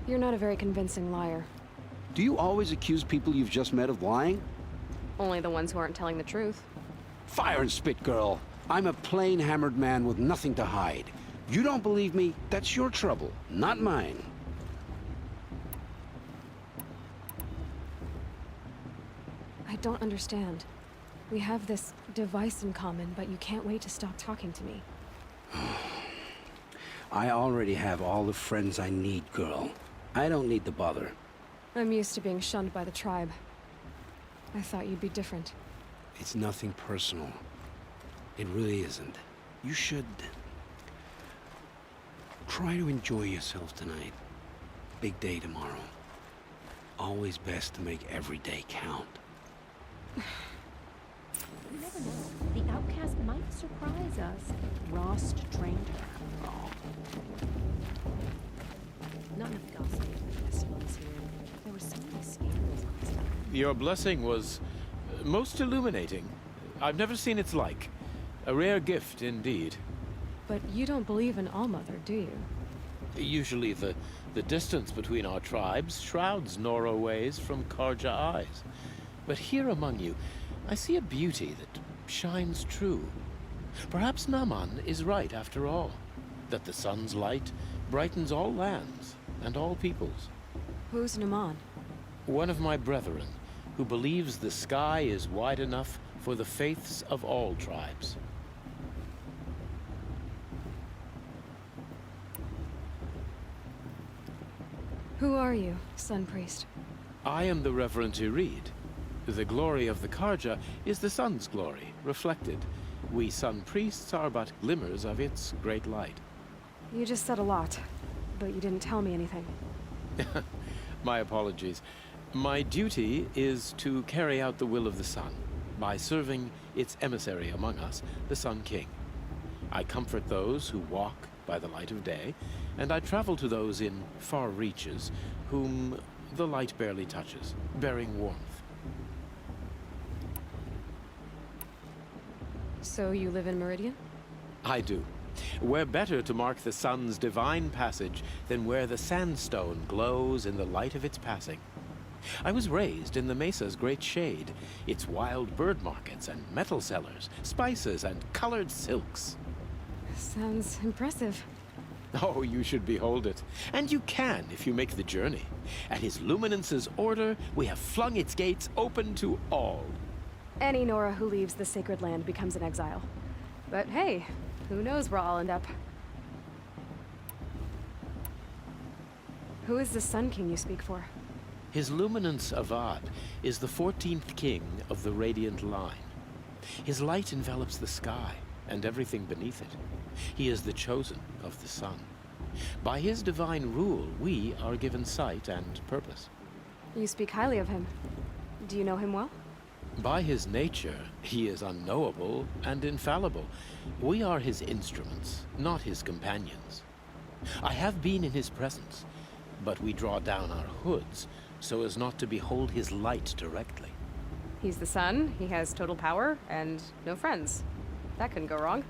You're not a very convincing liar. Do you always accuse people you've just met of lying? Only the ones who aren't telling the truth. Fire and spit, girl. I'm a plain hammered man with nothing to hide. You don't believe me? That's your trouble, not mine. I don't understand. We have this device in common, but you can't wait to stop talking to me. I already have all the friends I need, girl. I don't need the bother. I'm used to being shunned by the tribe. I thought you'd be different. It's nothing personal. It really isn't. You should... try to enjoy yourself tonight. Big day tomorrow. Always best to make every day count. You never know. The outcast might surprise us. Rost trained her. Oh. Not enough gossip at the festival this year. There were so many scandals last time. Your blessing was most illuminating. I've never seen its like. A rare gift indeed. But you don't believe in Allmother, do you? Usually the distance between our tribes shrouds Nora ways from Karja eyes. But here among you, I see a beauty that shines true. Perhaps Naman is right after all, that the sun's light brightens all lands and all peoples. Who's Naman? One of my brethren, who believes the sky is wide enough for the faiths of all tribes. Who are you, Sun Priest? I am the Reverend Irid. The glory of the Karja is the sun's glory, reflected. We sun priests are but glimmers of its great light. You just said a lot, but you didn't tell me anything. My apologies. My duty is to carry out the will of the sun, by serving its emissary among us, the Sun King. I comfort those who walk by the light of day, and I travel to those in far reaches, whom the light barely touches, bearing warmth. So you live in Meridian? I do. Where better to mark the sun's divine passage than where the sandstone glows in the light of its passing? I was raised in the mesa's great shade, its wild bird markets and metal cellars, spices and colored silks. Sounds impressive. Oh, you should behold it. And you can if you make the journey. At his luminance's order, we have flung its gates open to all. Any Nora who leaves the sacred land becomes an exile. But hey, who knows where I'll end up. Who is the Sun King you speak for? His luminance Avad is the 14th king of the Radiant Line. His light envelops the sky and everything beneath it. He is the chosen of the sun. By his divine rule, we are given sight and purpose. You speak highly of him. Do you know him well? By his nature, he is unknowable and infallible. We are his instruments, not his companions. I have been in his presence, but we draw down our hoods so as not to behold his light directly. He's the sun, he has total power, and no friends. That couldn't go wrong.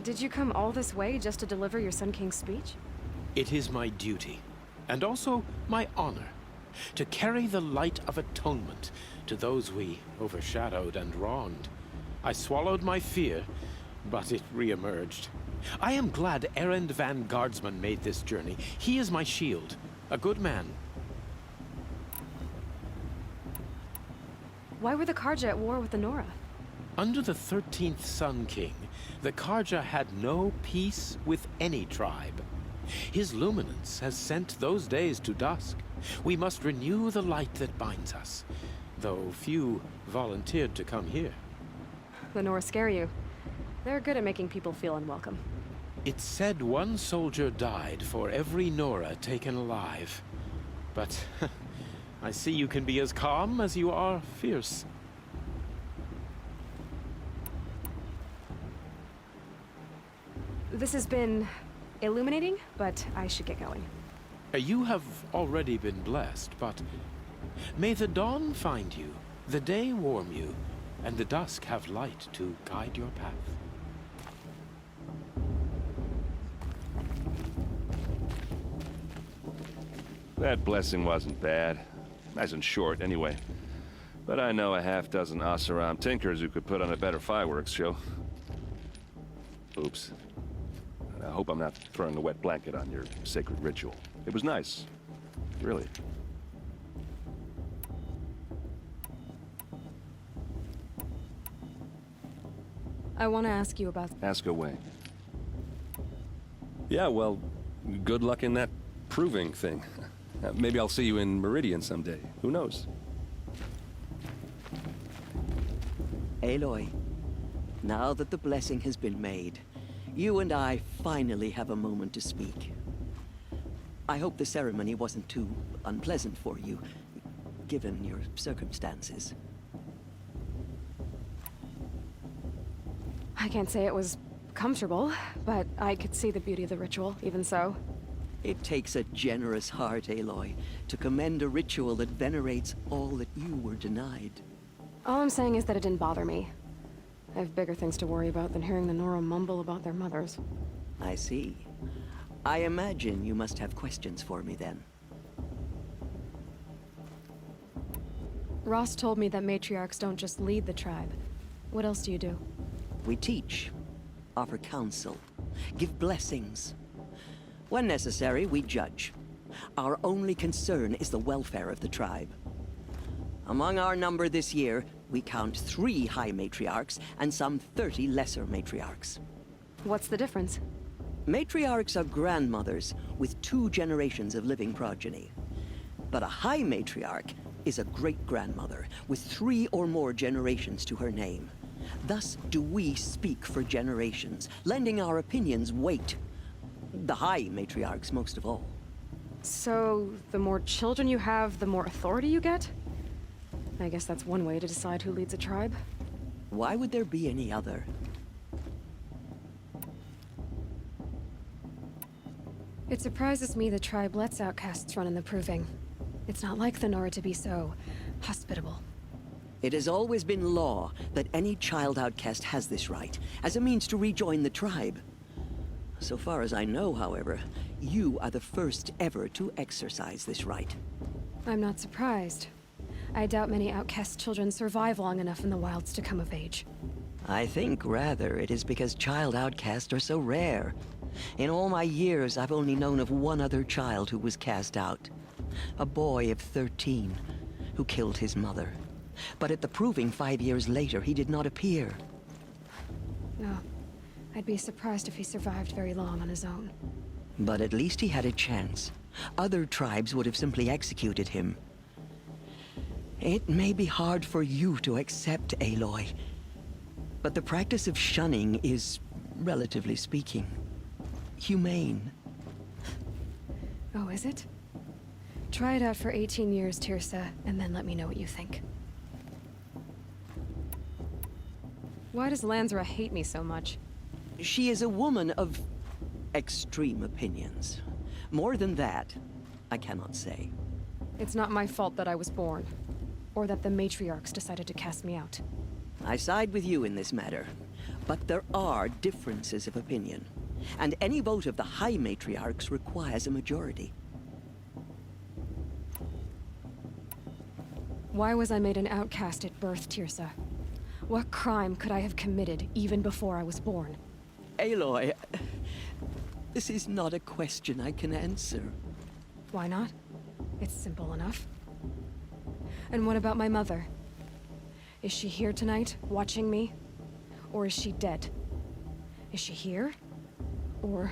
Did you come all this way just to deliver your Sun King's speech? It is my duty, and also my honor, to carry the light of atonement to those we overshadowed and wronged. I swallowed my fear, but it re-emerged. I am glad Erend van Guardsman made this journey. He is my shield, a good man. Why were the Karja at war with the Nora? Under the 13th Sun King, the Karja had no peace with any tribe. His luminance has sent those days to dusk. We must renew the light that binds us, though few volunteered to come here. The Nora scare you. They're good at making people feel unwelcome. It's said one soldier died for every Nora taken alive. But I see you can be as calm as you are fierce. This has been illuminating, but I should get going. You have already been blessed, but may the dawn find you, the day warm you, and the dusk have light to guide your path. That blessing wasn't bad. Nice and short, anyway. But I know a half-dozen Oseram tinkers who could put on a better fireworks show. Oops. I hope I'm not throwing a wet blanket on your sacred ritual. It was nice. Really. I want to ask you about... Ask away. Yeah, well, good luck in that proving thing. Maybe I'll see you in Meridian someday. Who knows? Aloy, now that the blessing has been made, you and I finally have a moment to speak. I hope the ceremony wasn't too unpleasant for you, given your circumstances. I can't say it was comfortable, but I could see the beauty of the ritual, even so. It takes a generous heart, Aloy, to commend a ritual that venerates all that you were denied. All I'm saying is that it didn't bother me. I have bigger things to worry about than hearing the Nora mumble about their mothers. I see. I imagine you must have questions for me then. Rost told me that matriarchs don't just lead the tribe. What else do you do? We teach, offer counsel, give blessings. When necessary, we judge. Our only concern is the welfare of the tribe. Among our number this year, we count 3 High Matriarchs and some 30 Lesser Matriarchs. What's the difference? Matriarchs are grandmothers with 2 generations of living progeny. But a High Matriarch is a great-grandmother with 3 or more generations to her name. Thus do we speak for generations, lending our opinions weight. The High Matriarchs most of all. So, the more children you have, the more authority you get? I guess that's one way to decide who leads a tribe. Why would there be any other? It surprises me the tribe lets outcasts run in the Proving. It's not like the Nora to be so hospitable. It has always been law that any child outcast has this right, as a means to rejoin the tribe. So far as I know, however, you are the first ever to exercise this right. I'm not surprised. I doubt many outcast children survive long enough in the wilds to come of age. I think, rather, it is because child outcasts are so rare. In all my years, I've only known of one other child who was cast out. A boy of 13, who killed his mother. But at the Proving 5 years later, he did not appear. No. I'd be surprised if he survived very long on his own. But at least he had a chance. Other tribes would have simply executed him. It may be hard for you to accept, Aloy. But the practice of shunning is, relatively speaking, humane. Oh, is it? Try it out for 18 years, Tirsa, and then let me know what you think. Why does Lansra hate me so much? She is a woman of extreme opinions. More than that, I cannot say. It's not my fault that I was born. Or that the matriarchs decided to cast me out. I side with you in this matter. But there are differences of opinion. And any vote of the High Matriarchs requires a majority. Why was I made an outcast at birth, Tirsa? What crime could I have committed even before I was born? Aloy, this is not a question I can answer. Why not? It's simple enough. And what about my mother? Is she here tonight, watching me? Or is she dead? Is she here? Or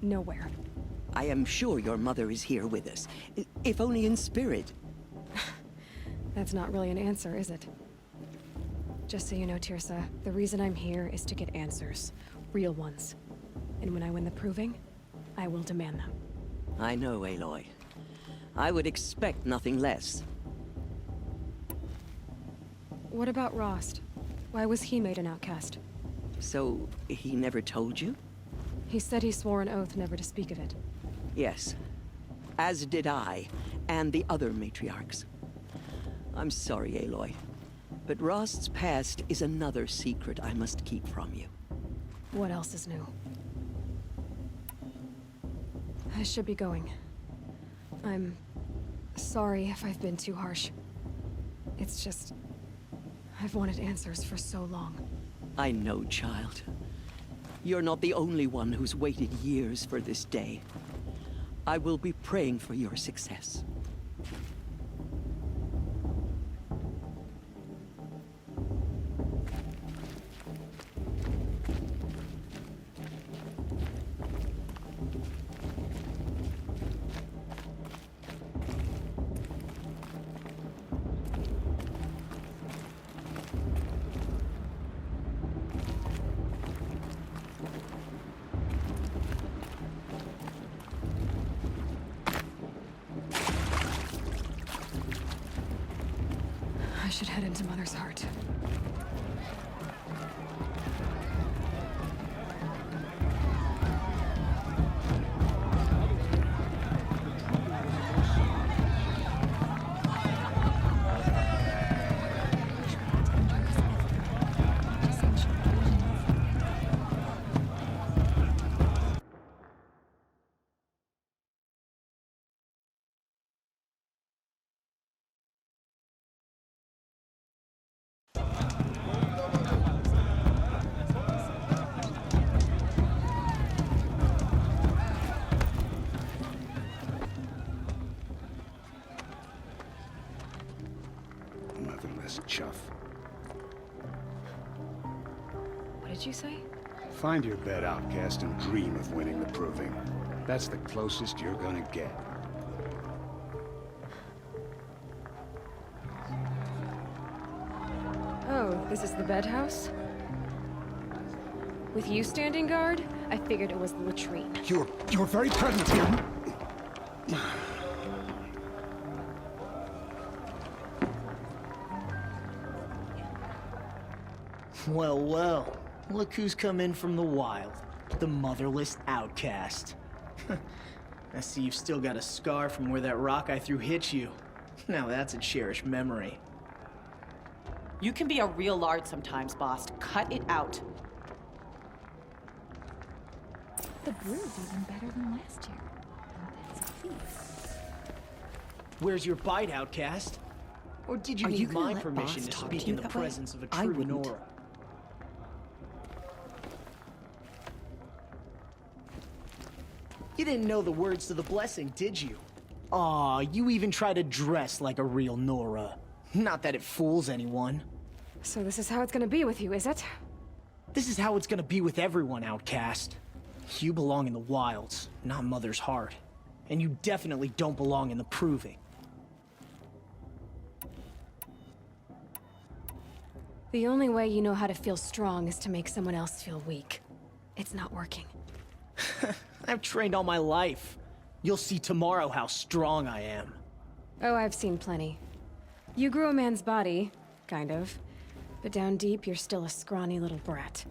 nowhere? I am sure your mother is here with us, if only in spirit. That's not really an answer, is it? Just so you know, Tirsa, the reason I'm here is to get answers. Real ones. And when I win the Proving, I will demand them. I know, Aloy. I would expect nothing less. What about Rost? Why was he made an outcast? So, he never told you? He said he swore an oath never to speak of it. Yes. As did I, and the other matriarchs. I'm sorry, Aloy. But Rost's past is another secret I must keep from you. What else is new? I should be going. I'm sorry if I've been too harsh. It's just... I've wanted answers for so long. I know, child. You're not the only one who's waited years for this day. I will be praying for your success. I should head into Mother's Heart. Motherless chuff. What did you say? Find your bed, outcast, and dream of winning the proving. That's the closest you're gonna get. Oh, this is the bed house? With you standing guard, I figured it was the latrine. Your very presence here. Well, well. Look who's come in from the wild. The motherless outcast. I see you've still got a scar from where that rock I threw hit you. Now that's a cherished memory. You can be a real lard sometimes, boss. Cut it out. The brew's even better than last year. That's a feat. Where's your bite, outcast? Or did you Are you need gonna my let permission Boss to talk speak to you in the that way? presence of a I true wouldn't. Nora? You didn't know the words to the blessing, did you? Aw, you even try to dress like a real Nora. Not that it fools anyone. So this is how it's gonna be with you, is it? This is how it's gonna be with everyone, outcast. You belong in the wilds, not Mother's Heart. And you definitely don't belong in the proving. The only way you know how to feel strong is to make someone else feel weak. It's not working. I've trained all my life. You'll see tomorrow how strong I am. Oh, I've seen plenty. You grew a man's body, kind of. But down deep, you're still a scrawny little brat.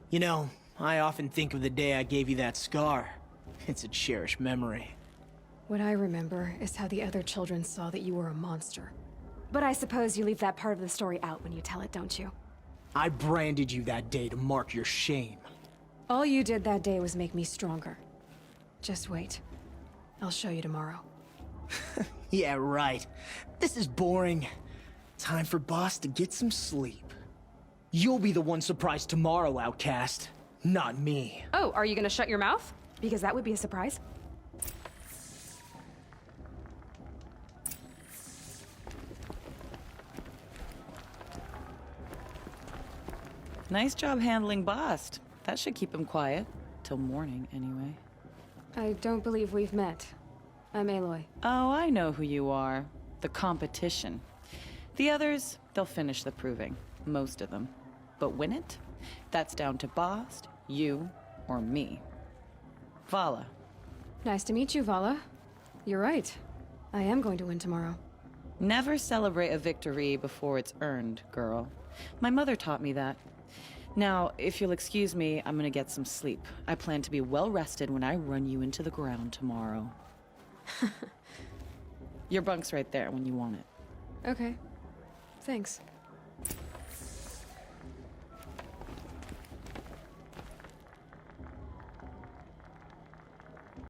You know, I often think of the day I gave you that scar. It's a cherished memory. What I remember is how the other children saw that you were a monster. But I suppose you leave that part of the story out when you tell it, don't you? I branded you that day to mark your shame. All you did that day was make me stronger. Just wait. I'll show you tomorrow. Yeah, right. This is boring. Time for Boss to get some sleep. You'll be the one surprised tomorrow, outcast. Not me. Oh, are you gonna shut your mouth? Because that would be a surprise. Nice job handling Bast. That should keep him quiet. Till morning, anyway. I don't believe we've met. I'm Aloy. Oh, I know who you are. The competition. The others, they'll finish the proving. Most of them. But win it? That's down to Bast, you, or me. Vala. Nice to meet you, Vala. You're right. I am going to win tomorrow. Never celebrate a victory before it's earned, girl. My mother taught me that. Now, if you'll excuse me, I'm gonna get some sleep. I plan to be well rested when I run you into the ground tomorrow. Your bunk's right there when you want it. Okay. Thanks.